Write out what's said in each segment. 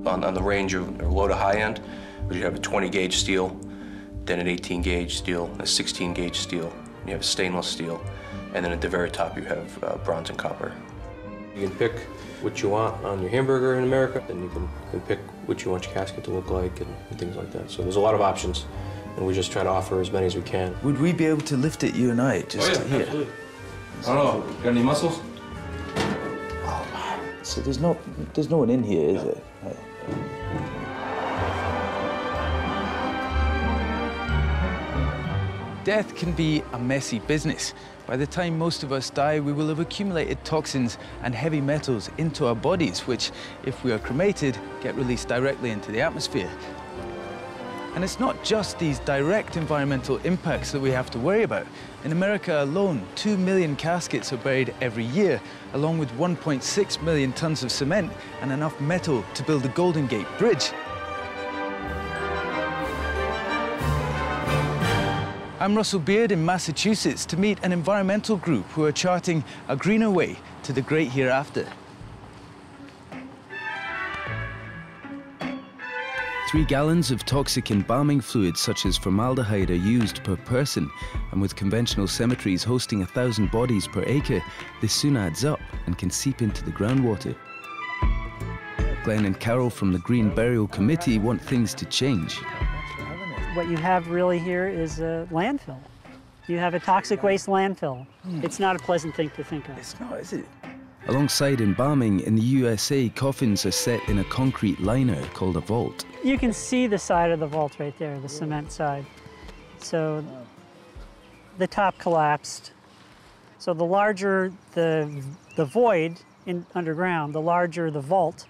on the range of or low to high end, where you have a 20 gauge steel, then an 18 gauge steel, a 16 gauge steel, you have stainless steel, and then at the very top you have bronze and copper. You can pick what you want on your hamburger in America, then you can pick what you want your casket to look like and things like that. So there's a lot of options, and we just try to offer as many as we can. Would we be able to lift it, you and I, just oh, yeah, here? Absolutely. I don't know, got any muscles? Oh, man. So there's no one in here, is it? Right. Death can be a messy business. By the time most of us die, we will have accumulated toxins and heavy metals into our bodies, which, if we are cremated, get released directly into the atmosphere. And it's not just these direct environmental impacts that we have to worry about. In America alone, 2 million caskets are buried every year, along with 1.6 million tons of cement and enough metal to build the Golden Gate Bridge. I'm Russell Beard in Massachusetts to meet an environmental group who are charting a greener way to the great hereafter. 3 gallons of toxic embalming fluids such as formaldehyde are used per person, and with conventional cemeteries hosting 1,000 bodies per acre, this soon adds up and can seep into the groundwater. Glen and Carol from the Green Burial Committee want things to change. What you have really here is a landfill. You have a toxic waste landfill. It's not a pleasant thing to think of. It's not, is it? Alongside embalming, in the USA, coffins are set in a concrete liner called a vault. You can see the side of the vault right there, the cement side. So the top collapsed. So the larger the void underground, the larger the vault,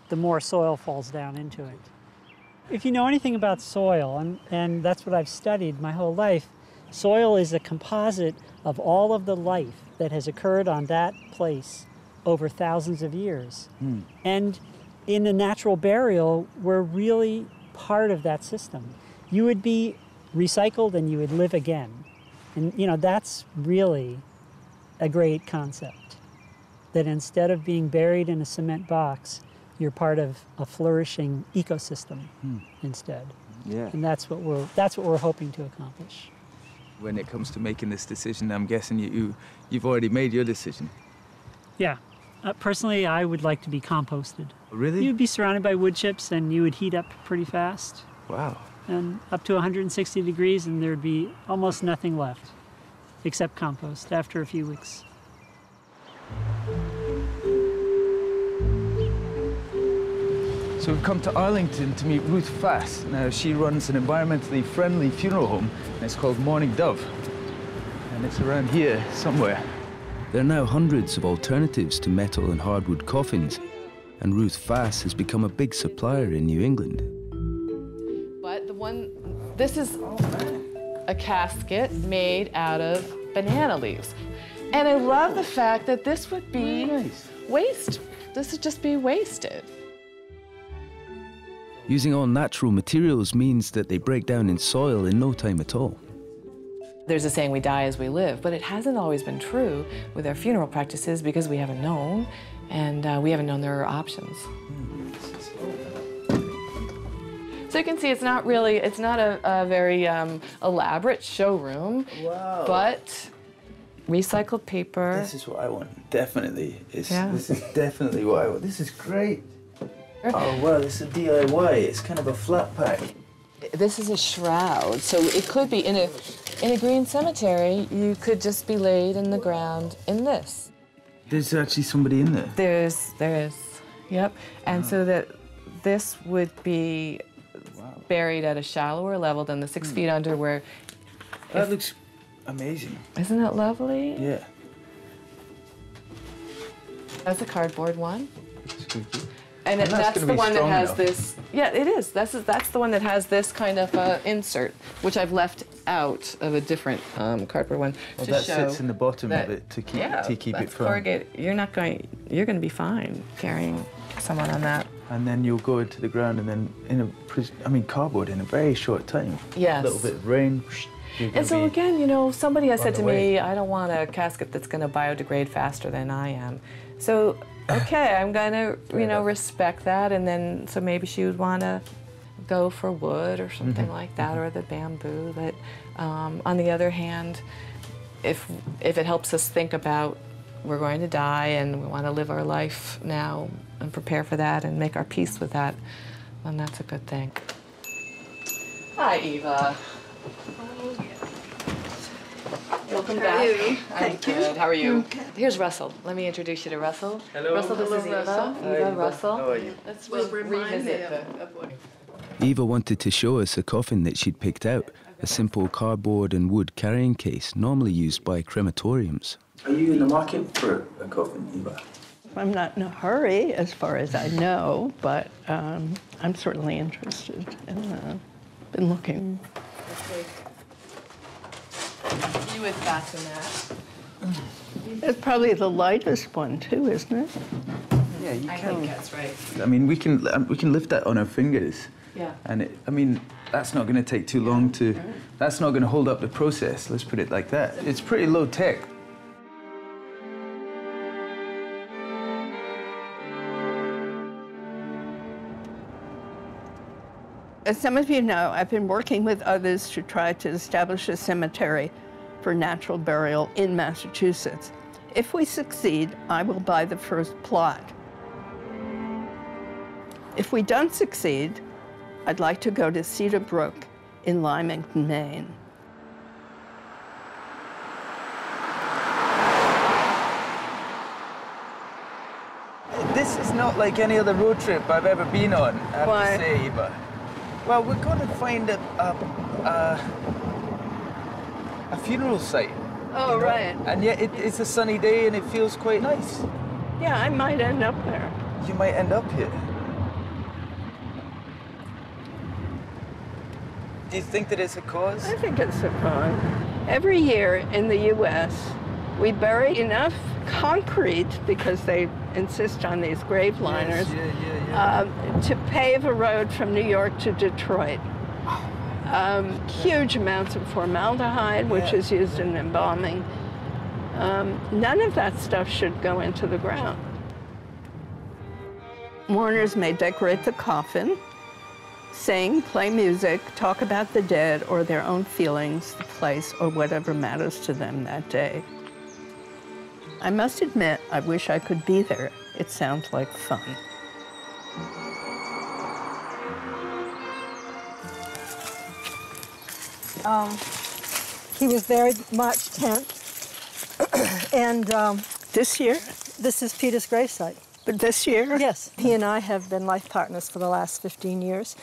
the more soil falls down into it. If you know anything about soil, and that's what I've studied my whole life, soil is a composite of all of the life that has occurred on that place over thousands of years. And in a natural burial, we're really part of that system. You would be recycled and you would live again. And you know, that's really a great concept. That instead of being buried in a cement box, you're part of a flourishing ecosystem instead. Yeah. And that's what we're hoping to accomplish. When it comes to making this decision, I'm guessing you've already made your decision. Yeah. Personally, I would like to be composted. Really? You'd be surrounded by wood chips and you would heat up pretty fast. Wow. And up to 160 degrees and there'd be almost nothing left except compost after a few weeks. So we've come to Arlington to meet Ruth FAAS. Now, she runs an environmentally friendly funeral home, and it's called Mourning Dove. And it's around here somewhere. There are now hundreds of alternatives to metal and hardwood coffins, and Ruth FAAS has become a big supplier in New England. But this is a casket made out of banana leaves. And I love the fact that this would be waste. This would just be wasted. Using all natural materials means that they break down in soil in no time at all. There's a saying, we die as we live, but it hasn't always been true with our funeral practices because we haven't known, and we haven't known there are options. So you can see it's not a very elaborate showroom, but recycled paper. This is what I want, definitely. This is definitely what I want. This is great. Oh, wow, this is a DIY. It's kind of a flat pack. This is a shroud, so it could be in a green cemetery. You could just be laid in the ground in this. There's actually somebody in there. There is. Yep. And so that this would be buried at a shallower level than the 6 feet under, where. That looks amazing. Isn't that lovely? Yeah. That's a cardboard one. And that's the one that has this. Yeah, it is. That's the one that has this kind of insert, which I've left out of a different cardboard one well, to that show. Sits in the bottom of it to keep it from. Corrugated. You're going to be fine carrying someone on that. And then you'll go into the ground, and then cardboard in a very short time. Yes. A little bit of rain. And so again, somebody has said to me, I don't want a casket that's going to biodegrade faster than I am. So, okay, I'm gonna, you know, respect that, and then, so maybe she would wanna go for wood or something like that, or the bamboo. But on the other hand, if it helps us think about we're going to die and we want to live our life now and prepare for that and make our peace with that, then that's a good thing. Hi, Eva. Welcome back. Thank you. Good. How are you? Okay. Here's Russell. Let me introduce you to Russell. Hello. Russell, this is Eva. Eva, Russell. How are you? Let's Remind me revisit of what. Eva wanted to show us a coffin that she'd picked out, a simple cardboard and wood carrying case normally used by crematoriums. Are you in the market for a coffin, Eva? I'm not in a hurry, as far as I know, but I'm certainly interested and been looking. You would fasten that. It's probably the lightest one too, isn't it? Yeah, you I think that's right. I mean, we can lift that on our fingers. Yeah. And I mean, that's not going to take too long to. That's not going to hold up the process. Let's put it like that. It's pretty low tech. As some of you know, I've been working with others to try to establish a cemetery for natural burial in Massachusetts. If we succeed, I will buy the first plot. If we don't succeed, I'd like to go to Cedar Brook in Lymington, Maine. This is not like any other road trip I've ever been on, I have Why? to say, Eva. Well, we're going to find a funeral site. Oh, right. And yet it's a sunny day and it feels quite nice. Yeah, I might end up there. You might end up here. Do you think that it's a cause? I think it's a cause. Every year in the U.S., we bury enough concrete, because they insist on these grave liners, to pave a road from New York to Detroit. Huge amounts of formaldehyde, which is used in embalming. None of that stuff should go into the ground. Mourners may decorate the coffin, sing, play music, talk about the dead or their own feelings, the place, or whatever matters to them that day. I must admit, I wish I could be there. It sounds like fun. He was buried March 10th, and This year? this is Peter's gravesite. But this year? Yes, he and I have been life partners for the last 15 years,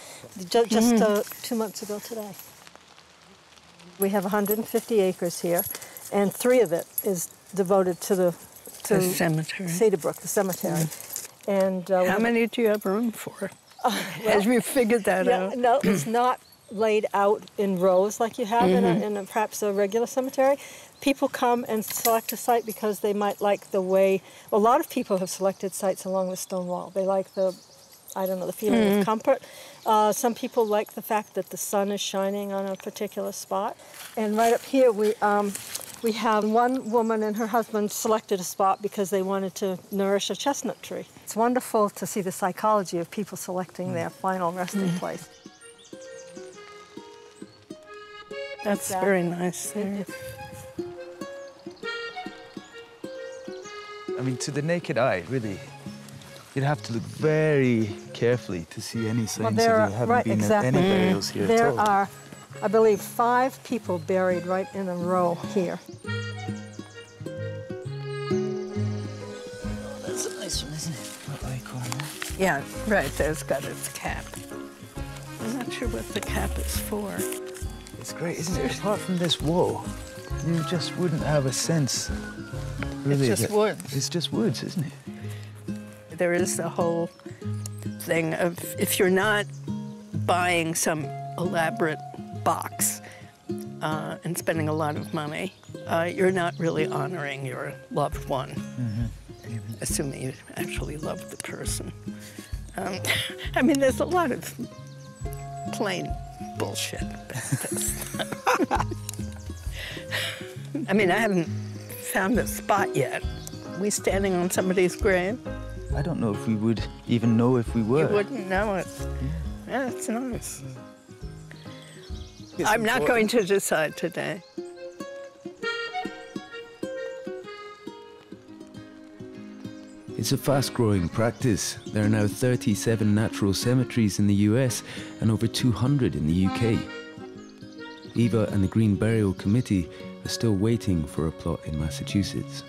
just 2 months ago today. We have 150 acres here, and 3 of it is devoted to the cemetery. Cedar Brook, the cemetery. And How many do you have room for? Have you figured that out? No, it's not laid out in rows like you have in perhaps a regular cemetery. People come and select a site because they might like the way. A lot of people have selected sites along the stone wall. They like the, I don't know, the feeling of comfort. Some people like the fact that the sun is shining on a particular spot. And right up here, we have one woman and her husband selected a spot because they wanted to nourish a chestnut tree. It's wonderful to see the psychology of people selecting their final resting place. That's very nice there. I mean, to the naked eye, really, you'd have to look very carefully to see any signs that there haven't been any burials here at all. There are, I believe, 5 people buried right in a row here. That's a nice one, isn't it? What do you call that? Yeah, right, there's got its cap. I'm not sure what the cap is for. It's great, isn't it? Apart from this wall, you just wouldn't have a sense, really. It's just woods. It's just woods, isn't it? There is the whole thing of, if you're not buying some elaborate box and spending a lot of money, you're not really honoring your loved one, assuming you actually love the person. I mean, there's a lot of plain bullshit about this. I mean, I haven't found a spot yet we standing on somebody's grave? I don't know if we would even know if we were. You wouldn't know it. Yeah, it's nice. I'm not going to decide today. It's a fast-growing practice. There are now 37 natural cemeteries in the US and over 200 in the UK. EVA and the Green Burial Committee are still waiting for a plot in Massachusetts.